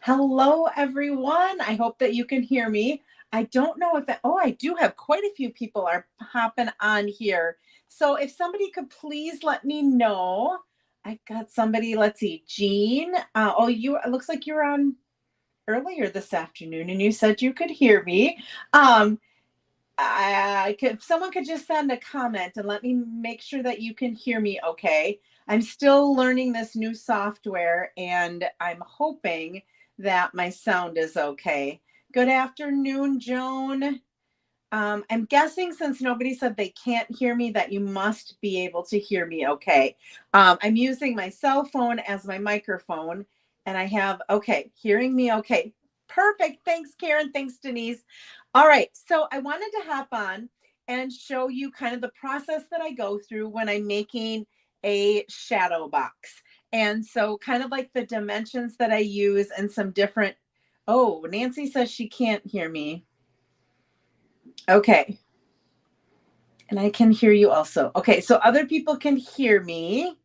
Hello, everyone. I hope that you can hear me. I don't know if I do have quite a few people are hopping on here. So if somebody could please let me know. I got somebody, let's see, Jean. It looks like you were on earlier this afternoon and you said you could hear me. Um, if someone could just send a comment and let me make sure that you can hear me okay. I'm still learning this new software and I'm hoping that my sound is okay. Good afternoon, Joan. I'm guessing since nobody said they can't hear me, that you must be able to hear me okay. I'm using my cell phone as my microphone, and I have, okay, hearing me okay. Perfect. Thanks, Karen. Thanks, Denise. All right. So I wanted to hop on and show you kind of the process that I go through when I'm making a shadow box. And so, kind of like the dimensions that I use and some different. Oh, Nancy says she can't hear me. Okay. And I can hear you also. Okay, so other people can hear me.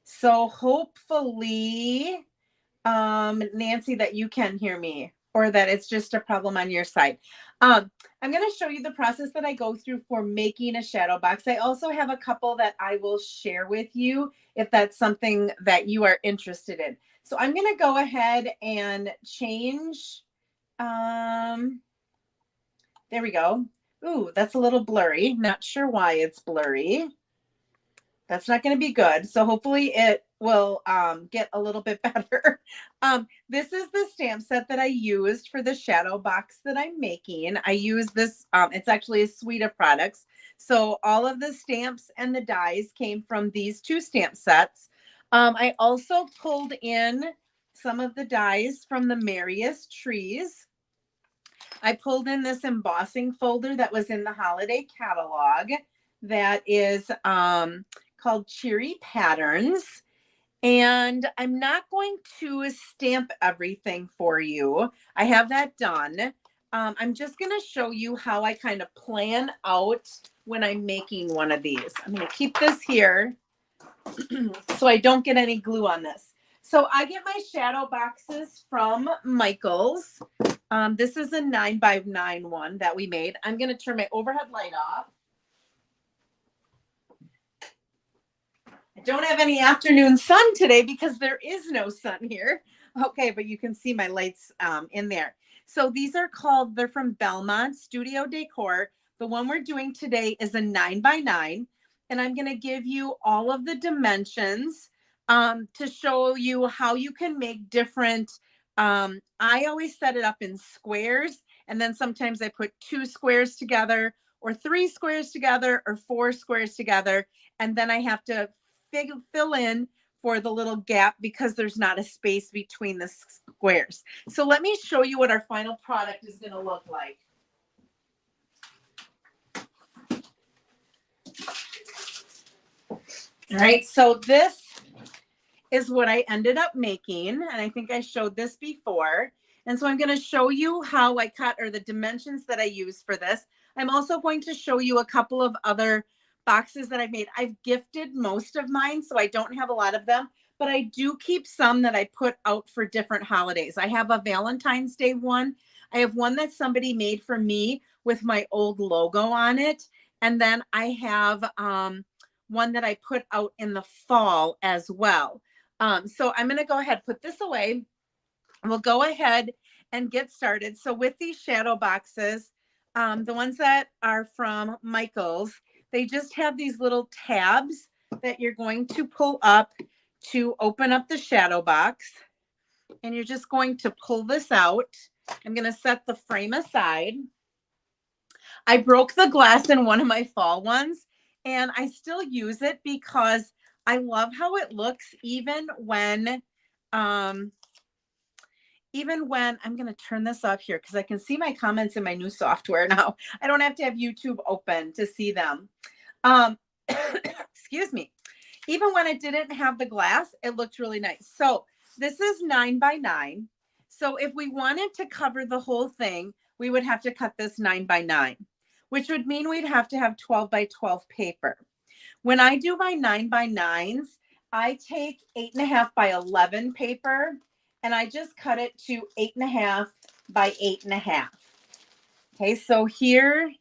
So hopefully, Nancy, that you can hear me or that it's just a problem on your side. I'm going to show you the process that I go through for making a shadow box. I also have a couple that I will share with you if that's something that you are interested in. So I'm going to go ahead and change. There we go. Ooh, that's a little blurry. Not sure why it's blurry. That's not going to be good. So hopefully it will get a little bit better. This is the stamp set that I used for the shadow box that I'm making. I use this, it's actually a suite of products. So all of the stamps and the dies came from these two stamp sets. I also pulled in some of the dies from the Merriest Trees. I pulled in this embossing folder that was in the holiday catalog that is called Cheery Patterns. And I'm not going to stamp everything for you. I have that done. I'm just going to show you how I kind of plan out when I'm making one of these. I'm going to keep this here so I don't get any glue on this. So I get my shadow boxes from Michaels. This is a 9x9 one that we made. I'm going to turn my overhead light off. I don't have any afternoon sun today because there is no sun here. Okay, but you can see my lights in there. So these are called, they're from Belmont Studio Decor. The one we're doing today is a 9x9. And I'm going to give you all of the dimensions to show you how you can make different. I always set it up in squares. And then sometimes I put 2 squares together or 3 squares together or 4 squares together. And then I have to fill in for the little gap because there's not a space between the squares. So let me show you what our final product is going to look like. All right, so this is what I ended up making, and I think I showed this before. And so I'm going to show you how I cut, or the dimensions that I use for this. I'm also going to show you a couple of other boxes that I've made. I've gifted most of mine, so I don't have a lot of them, but I do keep some that I put out for different holidays. I have a Valentine's Day one. I have one that somebody made for me with my old logo on it. And then I have one that I put out in the fall as well. So I'm going to go ahead, put this away. We'll go ahead and get started. So with these shadow boxes, the ones that are from Michaels, they just have these little tabs that you're going to pull up to open up the shadow box. And you're just going to pull this out. I'm going to set the frame aside. I broke the glass in one of my fall ones, and I still use it because I love how it looks even when I'm going to turn this off here because I can see my comments in my new software now. I don't have to have YouTube open to see them. Excuse me. Even when it didn't have the glass, it looked really nice. So this is 9x9. So if we wanted to cover the whole thing, we would have to cut this 9x9, which would mean we'd have to have 12x12 paper. When I do my 9x9s, I take 8.5 by 11 paper, and I just cut it to 8.5 by 8.5. Okay, so here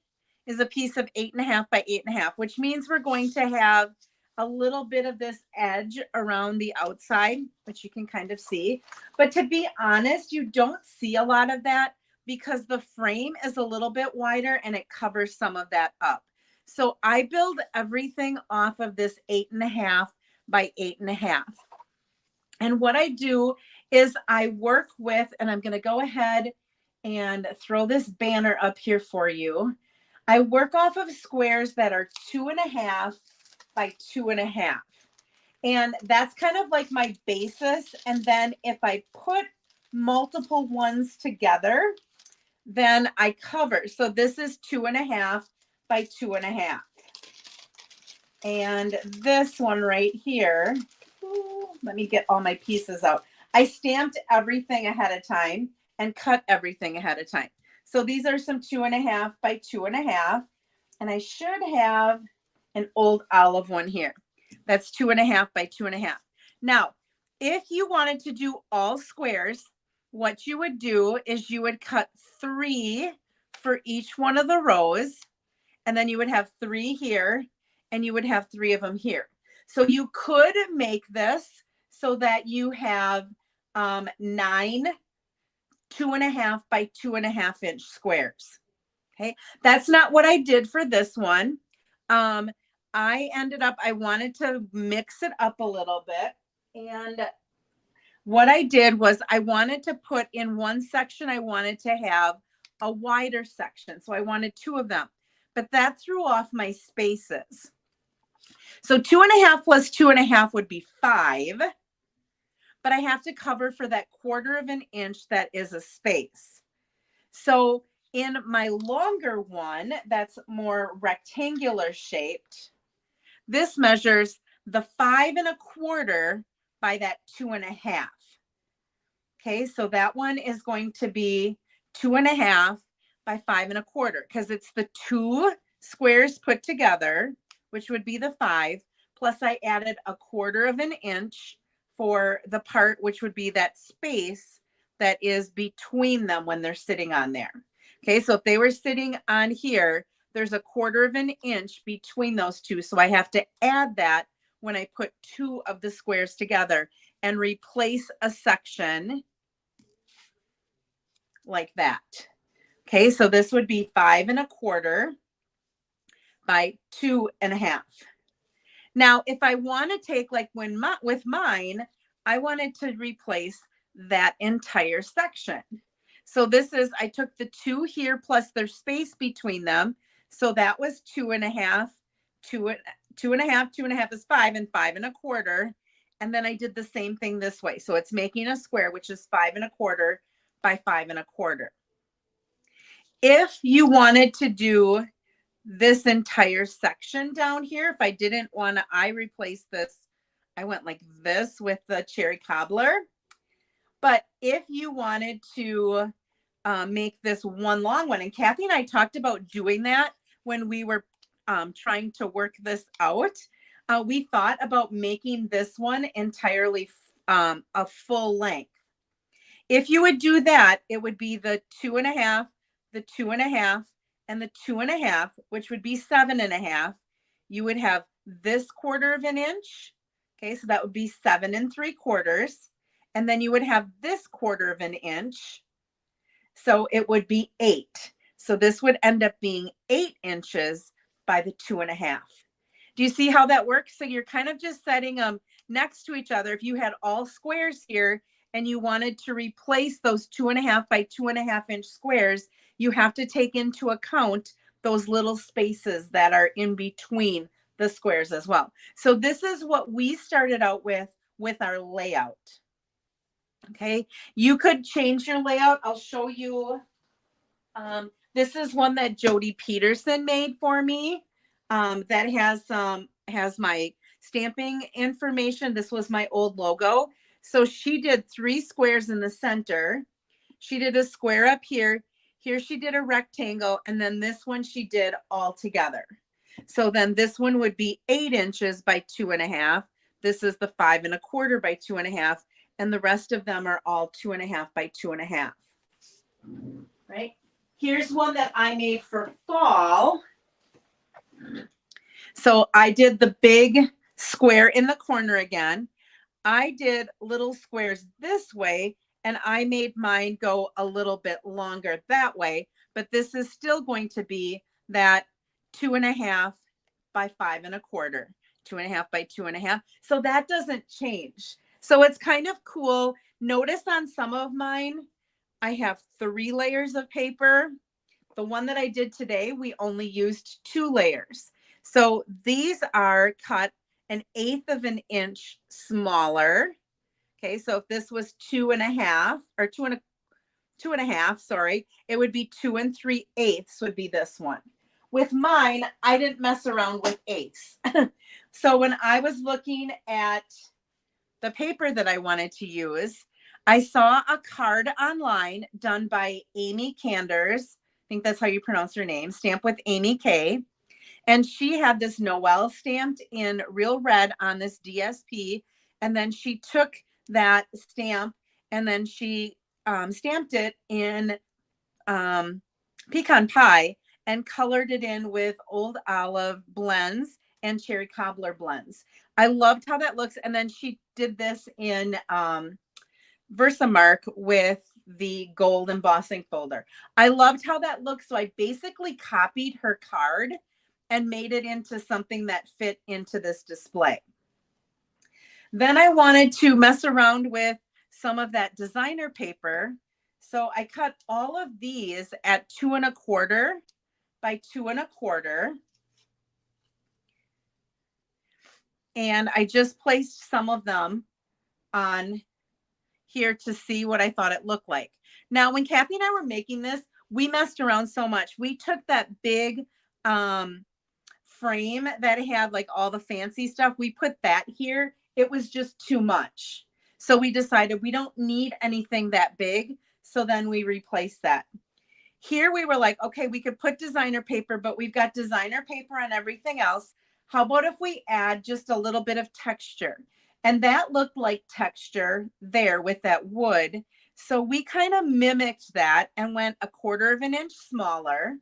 is a piece of 8.5 by 8.5, which means we're going to have a little bit of this edge around the outside, which you can kind of see. But to be honest, you don't see a lot of that because the frame is a little bit wider and it covers some of that up. So I build everything off of this 8.5 by 8.5. And what I do is I work with, and I'm going to go ahead and throw this banner up here for you. I work off of squares that are 2.5 by 2.5. And that's kind of like my basis. And then if I put multiple ones together, then I cover. So this is 2.5 by 2.5. And this one right here, let me get all my pieces out. I stamped everything ahead of time and cut everything ahead of time. So these are some 2.5 by 2.5. And I should have an old olive one here. That's 2.5 by 2.5. Now, if you wanted to do all squares, what you would do is you would cut 3 for each one of the rows. And then you would have 3 here and you would have 3 of them here. So you could make this so that you have 9 2.5 by 2.5 inch squares. Okay, that's not what I did for this one. I wanted to mix it up a little bit. And what I did was I wanted to put in one section, I wanted to have a wider section. So I wanted 2 of them, but that threw off my spaces. So 2.5 plus 2.5 would be 5, but I have to cover for that 1/4 of an inch that is a space. So in my longer one, that's more rectangular shaped, this measures the 5.25 by that 2.5. Okay, so that one is going to be 2.5 by 5.25 because it's the 2 squares put together, which would be the 5, plus I added 1/4 of an inch for the part, which would be that space that is between them when they're sitting on there. Okay, so if they were sitting on here, there's 1/4 of an inch between those two. So I have to add that when I put 2 of the squares together and replace a section like that. Okay, so this would be 5.25 by 2.5. Now, if I want to take like with mine, I wanted to replace that entire section. So this is, I took the 2 here plus their space between them. So that was 2.5, 2.5, 2.5 is 5 and 5.25. And then I did the same thing this way. So it's making a square, which is 5.25 by 5.25. If you wanted to do this entire section down here, if I didn't want to, I replaced this. I went like this with the cherry cobbler. But if you wanted to make this one long one, and Kathy and I talked about doing that when we were trying to work this out, we thought about making this one entirely a full length. If you would do that, it would be the 2.5, the 2.5, and the 2.5, which would be 7.5. You would have this 1/4 of an inch. Okay, so that would be 7 3/4. And then you would have this 1/4 of an inch. So it would be 8. So this would end up being 8 inches by the 2.5. Do you see how that works? So you're kind of just setting them next to each other. If you had all squares here and you wanted to replace those 2.5 by 2.5 inch squares, you have to take into account those little spaces that are in between the squares as well. So this is what we started out with our layout. Okay, you could change your layout. I'll show you. This is one that Jody Peterson made for me. That has my stamping information. This was my old logo. So she did 3 squares in the center. She did a square up here. Here she did a rectangle, and then this one she did all together. So then this one would be 8 inches by 2.5. This is the 5.25 by 2.5. and the rest of them are all 2.5 by 2.5. Right? Here's one that I made for fall. So I did the big square in the corner again. I did little squares this way, and I made mine go a little bit longer that way, but this is still going to be that 2.5 by 5.25, 2.5 by 2.5. So that doesn't change. So it's kind of cool. Notice on some of mine, I have 3 layers of paper. The one that I did today, we only used 2 layers. So these are cut 1/8 of an inch smaller. Okay, so if this was 2.5 or 2.5, sorry, it would be 2 3/8 would be this one. With mine, I didn't mess around with eighths. So when I was looking at the paper that I wanted to use, I saw a card online done by Amy Canders. I think that's how you pronounce her name, Stamp with Amy K. And she had this Noel stamped in real red on this DSP. And then she took that stamp and then she stamped it in pecan pie and colored it in with Old Olive blends and cherry cobbler blends. I loved how that looks. And then she did this in Versamark with the gold embossing folder. I loved how that looks. So I basically copied her card and made it into something that fit into this display. Then I wanted to mess around with some of that designer paper. So I cut all of these at 2.25 by 2.25. And I just placed some of them on here to see what I thought it looked like. Now, when Kathy and I were making this, we messed around so much. We took that big frame that had like all the fancy stuff. We put that here. It was just too much. So we decided we don't need anything that big. So then we replaced that. Here we were like, okay, we could put designer paper, but we've got designer paper on everything else. How about if we add just a little bit of texture? And that looked like texture there with that wood. So we kind of mimicked that and went 1/4 of an inch smaller.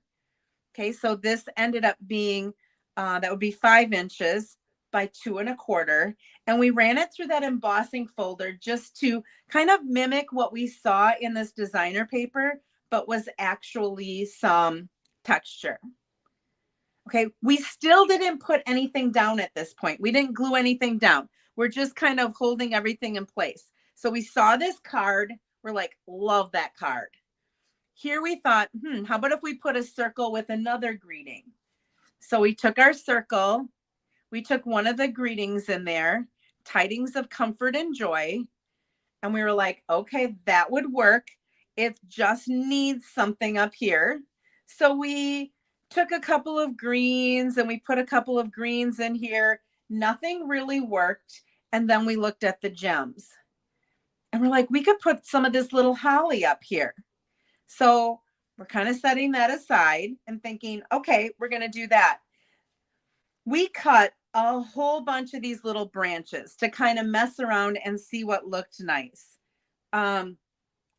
Okay, so this ended up being, that would be 5 inches by 2.25. And we ran it through that embossing folder just to kind of mimic what we saw in this designer paper, but was actually some texture. Okay, we still didn't put anything down at this point. We didn't glue anything down. We're just kind of holding everything in place. So we saw this card. We're like, love that card. Here we thought, how about if we put a circle with another greeting? So we took our circle. We took one of the greetings in there, tidings of comfort and joy. And we were like, okay, that would work. It just needs something up here. So we took a couple of greens and we put a couple of greens in here. Nothing really worked. And then we looked at the gems. And we're like, we could put some of this little holly up here. So we're kind of setting that aside and thinking, okay, we're going to do that. We cut a whole bunch of these little branches to kind of mess around and see what looked nice.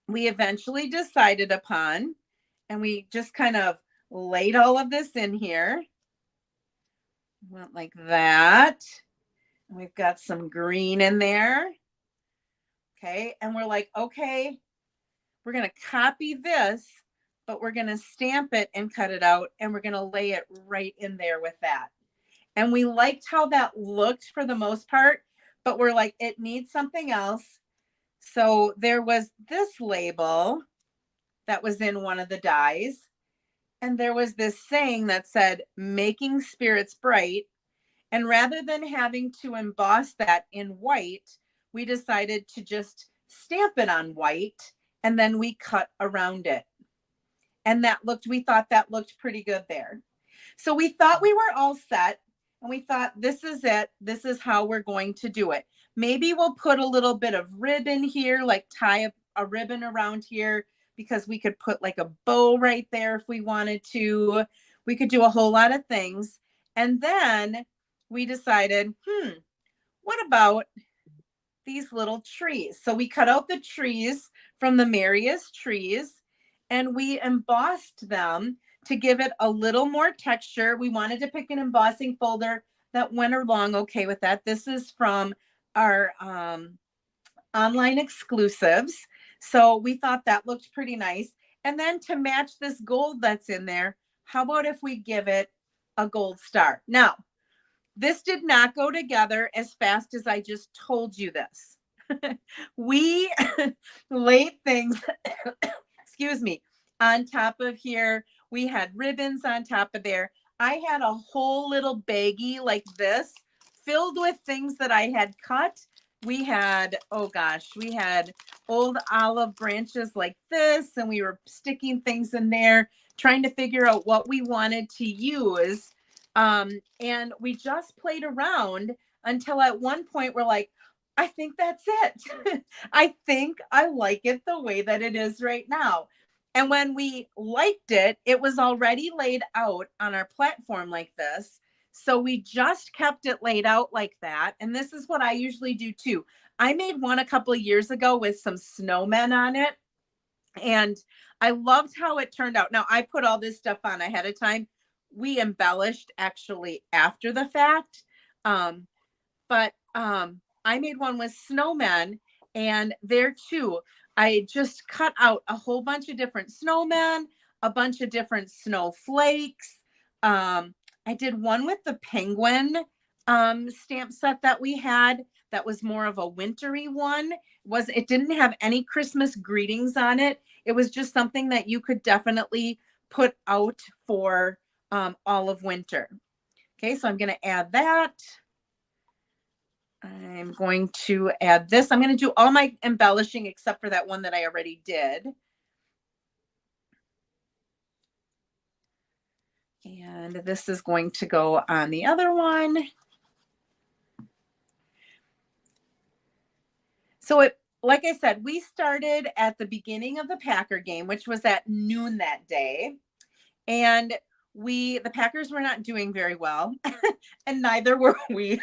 We eventually decided upon, and we just kind of laid all of this in here. Went like that. And we've got some green in there. Okay. And we're like, okay, we're going to copy this, but we're going to stamp it and cut it out. And we're going to lay it right in there with that. And we liked how that looked for the most part, but we're like, it needs something else. So there was this label that was in one of the dies. And there was this saying that said, making spirits bright. And rather than having to emboss that in white, we decided to just stamp it on white. And then we cut around it. And we thought that looked pretty good there. So we thought we were all set. And we thought, this is it. This is how we're going to do it. Maybe we'll put a little bit of ribbon here, like tie a ribbon around here, because we could put like a bow right there if we wanted to. We could do a whole lot of things. And then we decided, what about these little trees. So we cut out the trees from the merriest trees and we embossed them to give it a little more texture. We wanted to pick an embossing folder that went along okay with that. This is from our online exclusives. So we thought that looked pretty nice. And then to match this gold that's in there, how about if we give it a gold star? Now, this did not go together as fast as I just told you this. We laid things, excuse me, on top of here. We had ribbons on top of there. I had a whole little baggie like this filled with things that I had cut. We had, oh gosh, we had old olive branches like this, and we were sticking things in there, trying to figure out what we wanted to use. And we just played around until at one point we're like, I think that's it. I think I like it the way that it is right now. And when we liked it, it was already laid out on our platform like this. So we just kept it laid out like that. And this is what I usually do too. I made one a couple of years ago with some snowmen on it. And I loved how it turned out. Now, I put all this stuff on ahead of time. We embellished actually after the fact. But I made one with snowmen, and there too, I just cut out a whole bunch of different snowmen, a bunch of different snowflakes. I did one with the penguin stamp set that we had that was more of a wintry one. It didn't have any Christmas greetings on it. It was just something that you could definitely put out for all of winter. Okay, so I'm going to add that. I'm going to add this. I'm going to do all my embellishing except for that one that I already did. And this is going to go on the other one. So it, like I said, we started at the beginning of the Packer game, which was at noon that day. And the Packers were not doing very well, and neither were we.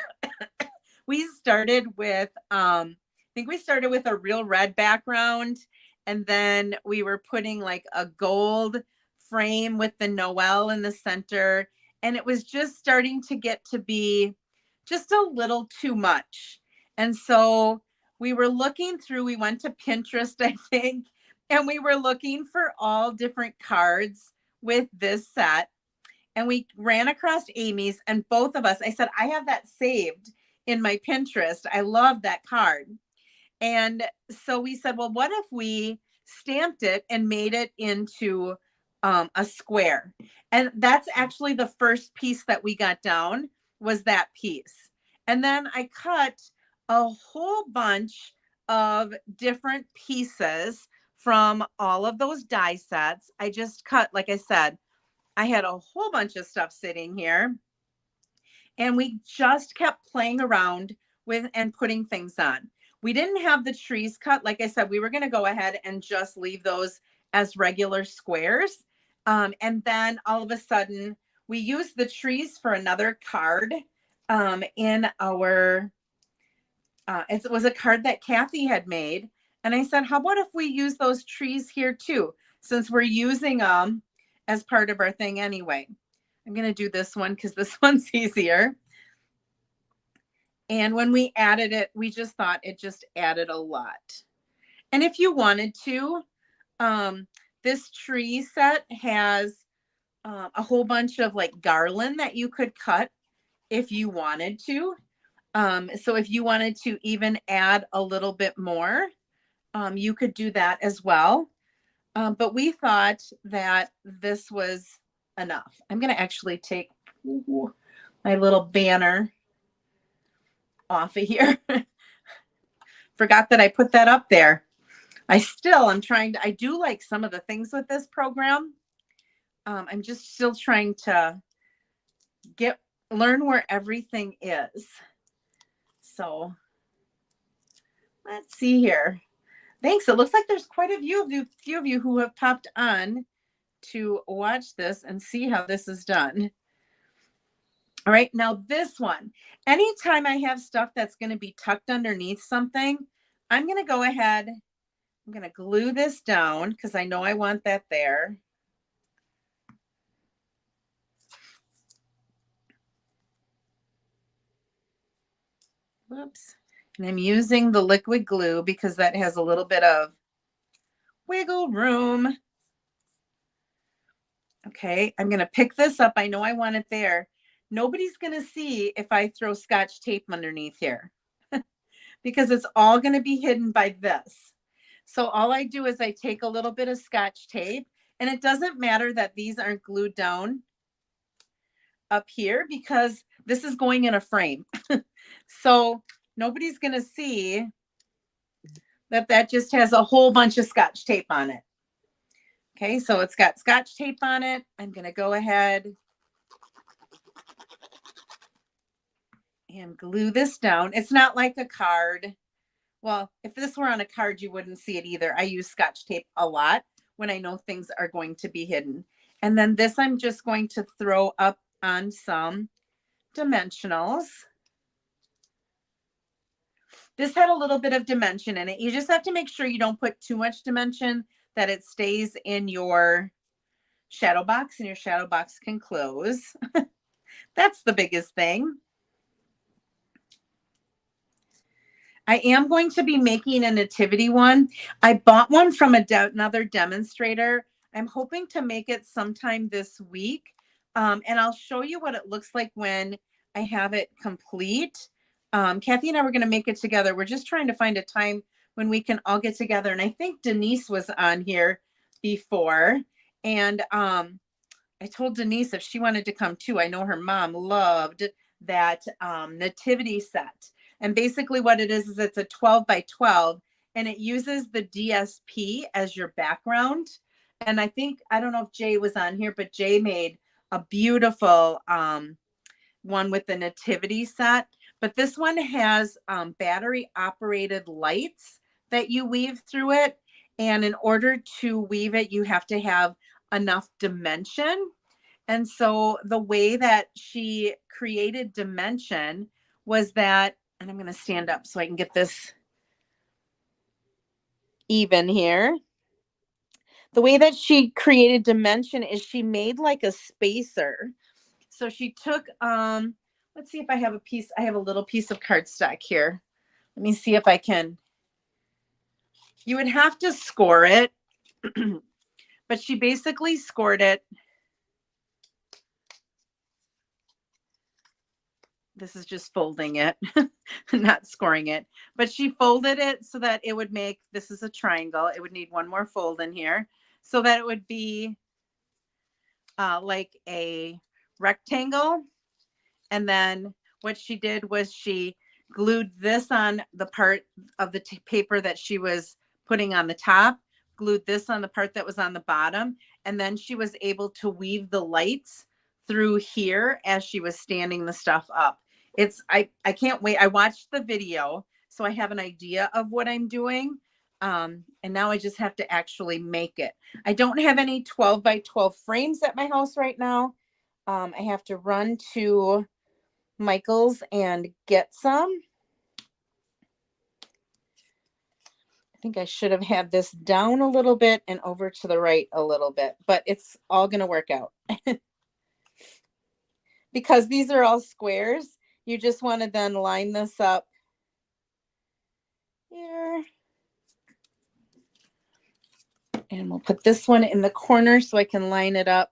We started with, I think we started with a real red background, and then we were putting like a gold frame with the Noel in the center. And it was just starting to get to be just a little too much. And so we were looking through, we went to Pinterest, I think, and we were looking for all different cards with this set. And we ran across Amy's, and both of us, I said, I have that saved in my Pinterest. I love that card. And so we said, well, what if we stamped it and made it into a square? And that's actually the first piece that we got down, was that piece. And then I cut a whole bunch of different pieces from all of those die sets. I just cut, like I said, I had a whole bunch of stuff sitting here, and we just kept playing around with and putting things on. We didn't have the trees cut. Like I said, we were going to go ahead and just leave those as regular squares. And then all of a sudden, we used the trees for another card in our, it was a card that Kathy had made. And I said, how about if we use those trees here too, since we're using them as part of our thing anyway. I'm going to do this one because this one's easier. And when we added it, we just thought it just added a lot. And if you wanted to, this tree set has a whole bunch of like garland that you could cut if you wanted to. So if you wanted to even add a little bit more, you could do that as well. But we thought that this was enough. I'm going to actually take my little banner off of here. Forgot that I put that up there. I do like some of the things with this program. I'm just still trying to learn where everything is. So let's see here. Thanks. It looks like there's quite a few of you who have popped on to watch this and see how this is done. All right, now this one, anytime I have stuff that's going to be tucked underneath something, I'm going to go ahead, I'm going to glue this down because I know I want that there. Whoops. And I'm using the liquid glue because that has a little bit of wiggle room. Okay, I'm going to pick this up. I know I want it there. Nobody's going to see if I throw Scotch tape underneath here because it's all going to be hidden by this. So all I do is I take a little bit of Scotch tape, and it doesn't matter that these aren't glued down up here because this is going in a frame. So nobody's going to see that that just has a whole bunch of Scotch tape on it. Okay, so it's got Scotch tape on it. I'm going to go ahead and glue this down. It's not like a card. Well, if this were on a card, you wouldn't see it either. I use Scotch tape a lot when I know things are going to be hidden. And then this I'm just going to throw up on some dimensionals. This had a little bit of dimension in it. You just have to make sure you don't put too much dimension, that it stays in your shadow box and your shadow box can close. That's the biggest thing. I am going to be making a nativity one. I bought one from another demonstrator. I'm hoping to make it sometime this week. And I'll show you what it looks like when I have it complete. Kathy and I were going to make it together. We're just trying to find a time when we can all get together. And I think Denise was on here before. And I told Denise if she wanted to come too. I know her mom loved that nativity set. And basically what it is it's a 12 by 12 and it uses the DSP as your background. And I think, I don't know if Jay was on here, but Jay made a beautiful one with the nativity set. But this one has battery operated lights that you weave through it. And in order to weave it, you have to have enough dimension. And so the way that she created dimension was that, and I'm going to stand up so I can get this even here. The way that she created dimension is she made like a spacer. So she took, let's see if I have a piece. I have a little piece of cardstock here. Let me see if I can. You would have to score it, but she basically scored it. This is just folding it, not scoring it, but she folded it so that it would make, this is a triangle. It would need one more fold in here so that it would be like a rectangle. And then what she did was she glued this on the part of the paper that she was putting on the top, glued this on the part that was on the bottom, and then she was able to weave the lights through here as she was standing the stuff up. It's I can't wait. I watched the video, so I have an idea of what I'm doing. And now I just have to actually make it. I don't have any 12 by 12 frames at my house right now. I have to run to Michael's and get some. I think I should have had this down a little bit and over to the right a little bit, but it's all going to work out. Because these are all squares, you just want to then line this up here. And we'll put this one in the corner so I can line it up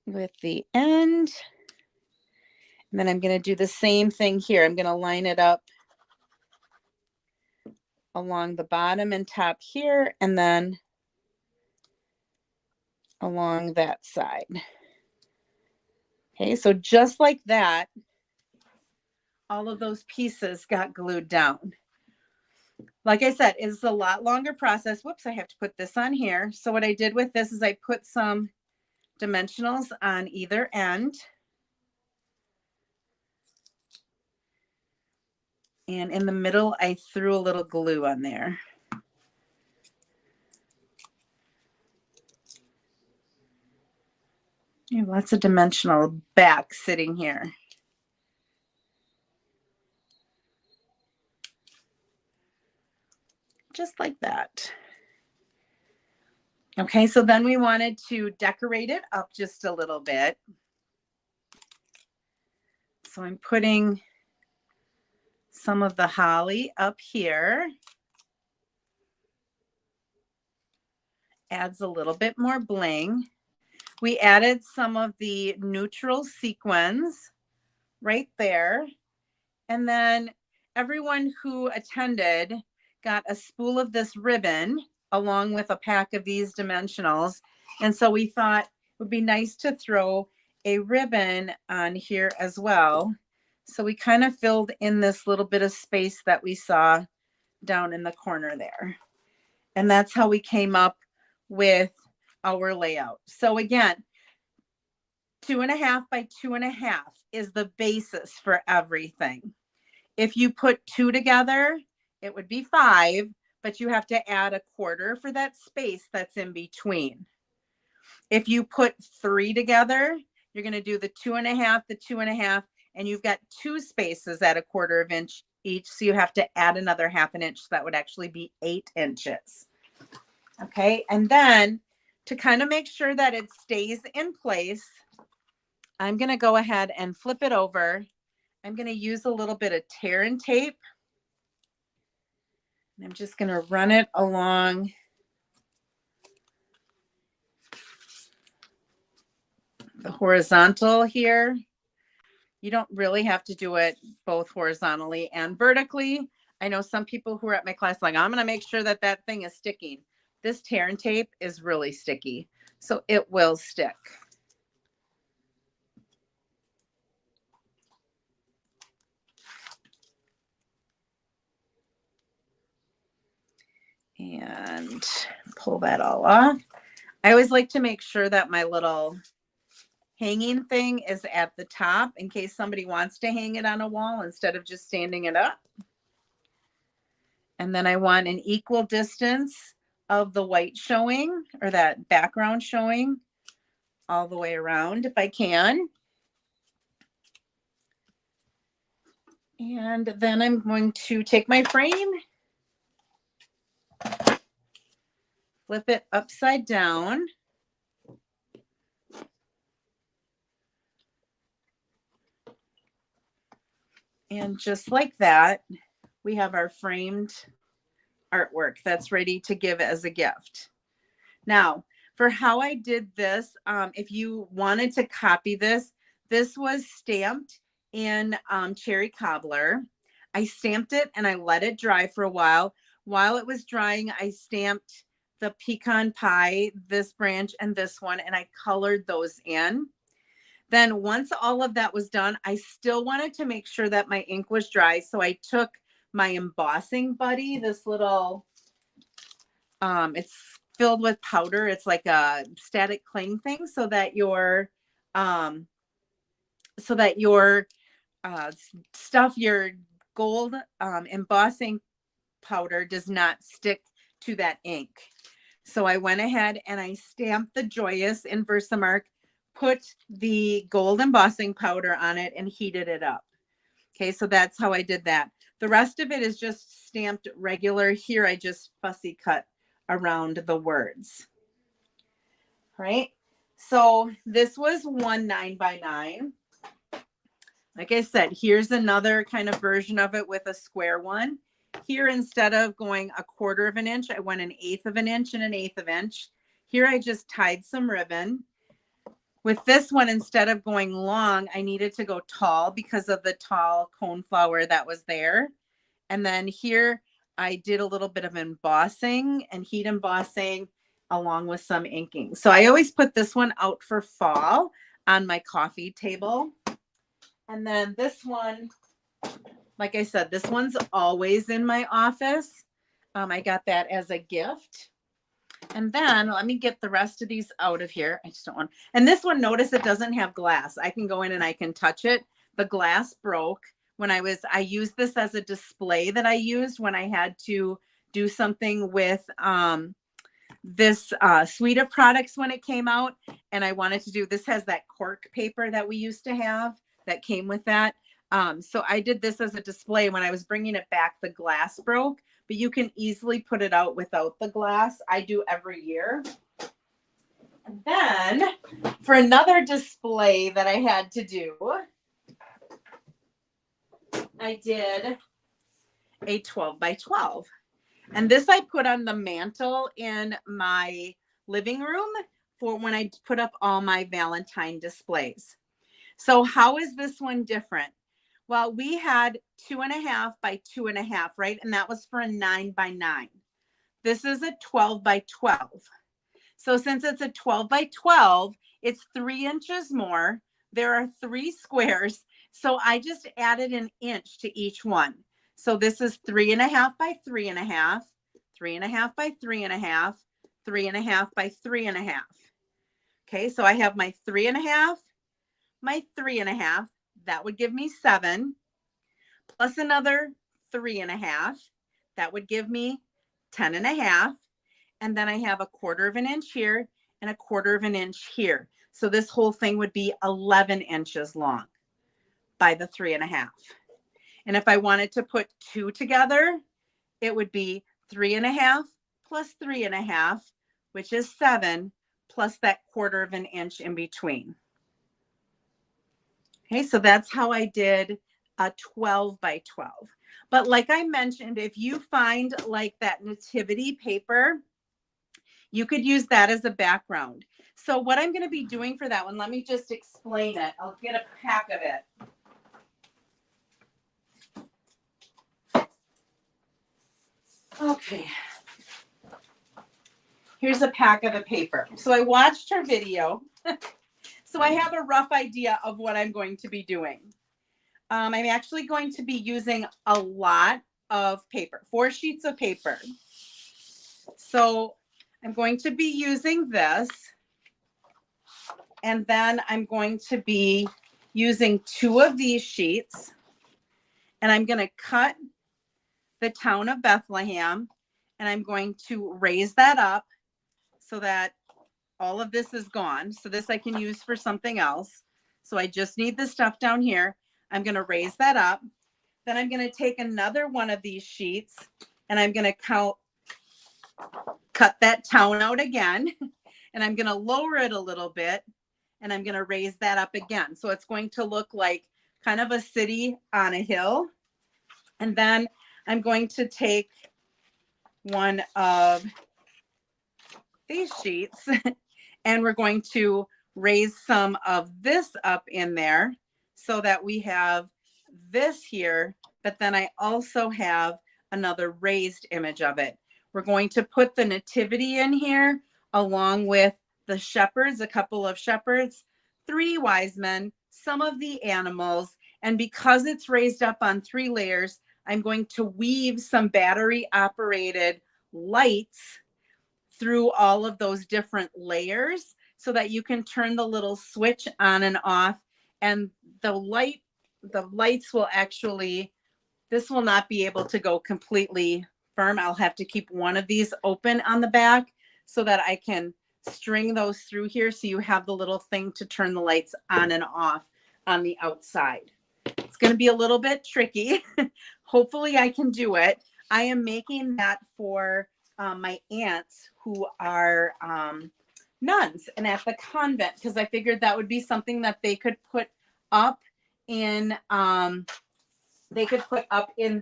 with the end. And then I'm going to do the same thing here. I'm going to line it up along the bottom and top here, and then along that side. Okay, so just like that, all of those pieces got glued down. Like I said, it's a lot longer process. Whoops, I have to put this on here. So what I did with this is I put some dimensionals on either end. And in the middle, I threw a little glue on there. You have lots of dimensional back sitting here. Just like that. Okay, so then we wanted to decorate it up just a little bit. So I'm putting some of the holly up here. Adds a little bit more bling. We added some of the neutral sequins right there. And then everyone who attended got a spool of this ribbon along with a pack of these dimensionals. And so we thought it would be nice to throw a ribbon on here as well. So we kind of filled in this little bit of space that we saw down in the corner there. And that's how we came up with our layout. So again, 2.5 by 2.5 is the basis for everything. If you put 2 together, it would be 5, but you have to add 1/4 for that space that's in between. If you put 3 together, you're going to do the 2.5, the 2.5, and you've got 2 spaces at 1/4 of inch each. So you have to add another 1/2 inch. So that would actually be 8 inches. Okay. And then to kind of make sure that it stays in place, I'm going to go ahead and flip it over. I'm going to use a little bit of tear and tape. And I'm just going to run it along the horizontal here. You don't really have to do it both horizontally and vertically. I know some people who are at my class like, I'm going to make sure that that thing is sticking. This tear and tape is really sticky, so it will stick. And pull that all off. I always like to make sure that my little hanging thing is at the top in case somebody wants to hang it on a wall instead of just standing it up. And then I want an equal distance of the white showing, or that background showing, all the way around if I can. And then I'm going to take my frame, flip it upside down. And just like that, we have our framed artwork that's ready to give as a gift. Now, for how I did this, if you wanted to copy this, this was stamped in cherry cobbler. I stamped it and I let it dry for a while. While it was drying, I stamped the pecan pie, this branch and this one, and I colored those in. Then once all of that was done, I still wanted to make sure that my ink was dry. So I took my embossing buddy, this little, it's filled with powder. It's like a static cling thing so that your stuff, your gold embossing powder does not stick to that ink. So I went ahead and I stamped the Joyous in Versamark, put the gold embossing powder on it and heated it up. Okay, so that's how I did that. The rest of it is just stamped regular. Here I just fussy cut around the words. Right? So this was 1 9x9. Like I said, here's another kind of version of it with a square one. Here, instead of going 1/4 of an inch, I went 1/8 of an inch and 1/8 of an inch. Here I just tied some ribbon. With this one, instead of going long, I needed to go tall because of the tall coneflower that was there. And then here I did a little bit of embossing and heat embossing along with some inking. So I always put this one out for fall on my coffee table. And then this one, like I said, this one's always in my office. I got that as a gift. And then let me get the rest of these out of here. I just don't want, and this one, notice it doesn't have glass. I can go in and I can touch it. The glass broke when I used this as a display that I used when I had to do something with this suite of products when it came out, and I wanted to do, this has that cork paper that we used to have that came with that. So I did this as a display. When I was bringing it back, the glass broke, but you can easily put it out without the glass. I do every year. And then for another display that I had to do, I did a 12 by 12. And this I put on the mantle in my living room for when I put up all my Valentine displays. So how is this one different? Well, we had 2.5 by 2.5, right? And that was for a 9 by 9. This is a 12 by 12. So since it's a 12 by 12, it's 3 inches more. There are 3 squares. So I just added an inch to each one. So this is 3.5 by 3.5, 3.5 by 3.5, 3.5 by 3.5. Okay, so I have my 3.5, my 3.5. That would give me 7, plus another 3.5. That would give me 10.5. And then I have a 1/4 of an inch here and a 1/4 of an inch here. So this whole thing would be 11 inches long by the 3.5. And if I wanted to put 2 together, it would be 3.5 plus 3.5, which is 7, plus that 1/4 of an inch in between. Okay, so that's how I did a 12 by 12. But like I mentioned, if you find like that nativity paper, you could use that as a background. So what I'm going to be doing for that one, let me just explain it. I'll get a pack of it. Okay. Here's a pack of the paper. So I watched her video. So I have a rough idea of what I'm going to be doing. I'm actually going to be using a lot of paper, 4 sheets of paper. So I'm going to be using this. And then I'm going to be using 2 of these sheets. And I'm going to cut the town of Bethlehem. And I'm going to raise that up so that all of this is gone. So this I can use for something else. So I just need the stuff down here. I'm going to raise that up. Then I'm going to take another one of these sheets and I'm going to cut that town out again. And I'm going to lower it a little bit and I'm going to raise that up again. So it's going to look like kind of a city on a hill. And then I'm going to take one of these sheets and we're going to raise some of this up in there so that we have this here, but then I also have another raised image of it. We're going to put the nativity in here along with the shepherds, a couple of shepherds, 3 wise men, some of the animals, and because it's raised up on 3 layers, I'm going to weave some battery operated lights through all of those different layers so that you can turn the little switch on and off, and the lights will actually, this will not be able to go completely firm. I'll have to keep one of these open on the back so that I can string those through here so you have the little thing to turn the lights on and off on the outside. It's going to be a little bit tricky. Hopefully I can do it. I am making that for my aunts who are nuns and at the convent, because I figured that would be something that they could put up in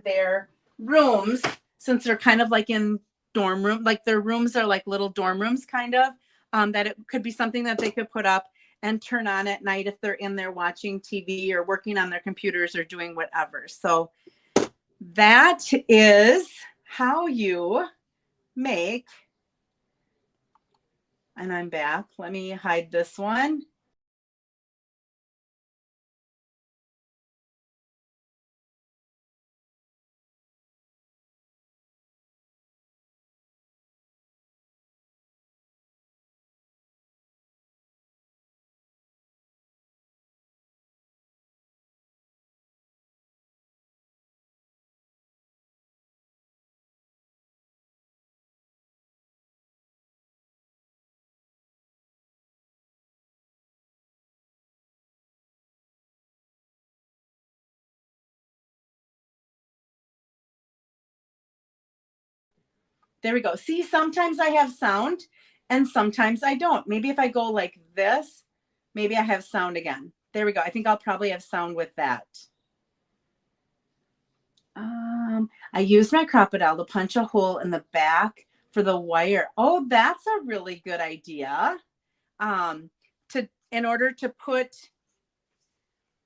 their rooms, since they're kind of like in dorm room, like their rooms are like little dorm rooms kind of, that it could be something that they could put up and turn on at night if they're in there watching TV or working on their computers or doing whatever. So that is how you make, and I'm back. Let me hide this one. There we go. See, sometimes I have sound and sometimes I don't. Maybe if I go like this, maybe I have sound again. There we go. I think I'll probably have sound with that. I used my Crop-A-Dile to punch a hole in the back for the wire. Oh, that's a really good idea. In order to put,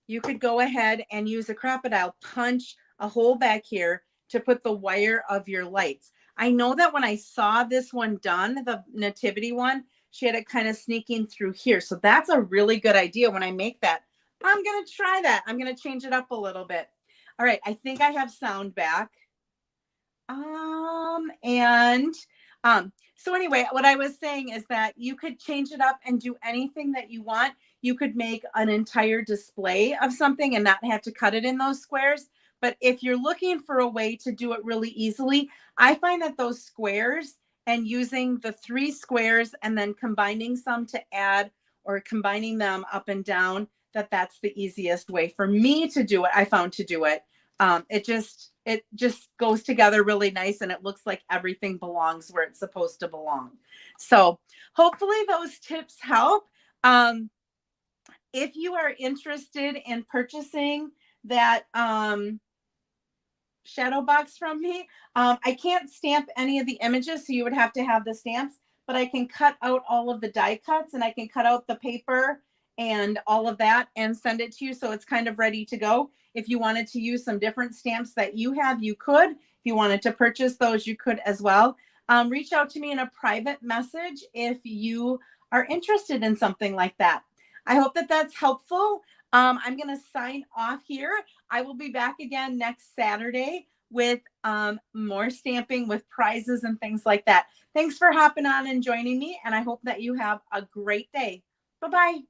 you could go ahead and use a Crop-A-Dile, punch a hole back here to put the wire of your lights. I know that when I saw this one done, the nativity one, she had it kind of sneaking through here. So that's a really good idea. When I make that, I'm going to try that. I'm going to change it up a little bit. All right. I think I have sound back. So anyway, what I was saying is that you could change it up and do anything that you want. You could make an entire display of something and not have to cut it in those squares. But if you're looking for a way to do it really easily, I find that those squares and using the 3 squares and then combining some to add or combining them up and down, that's the easiest way for me to do it. I found to do it. It just goes together really nice and it looks like everything belongs where it's supposed to belong. So hopefully those tips help. If you are interested in purchasing that shadow box from me, I can't stamp any of the images, so you would have to have the stamps, but I can cut out all of the die cuts and I can cut out the paper and all of that and send it to you. So it's kind of ready to go. If you wanted to use some different stamps that you have, you could. If you wanted to purchase those, you could as well. Reach out to me in a private message if you are interested in something like that. I hope that that's helpful. I'm going to sign off here. I will be back again next Saturday with more stamping with prizes and things like that. Thanks for hopping on and joining me, and I hope that you have a great day. Bye-bye.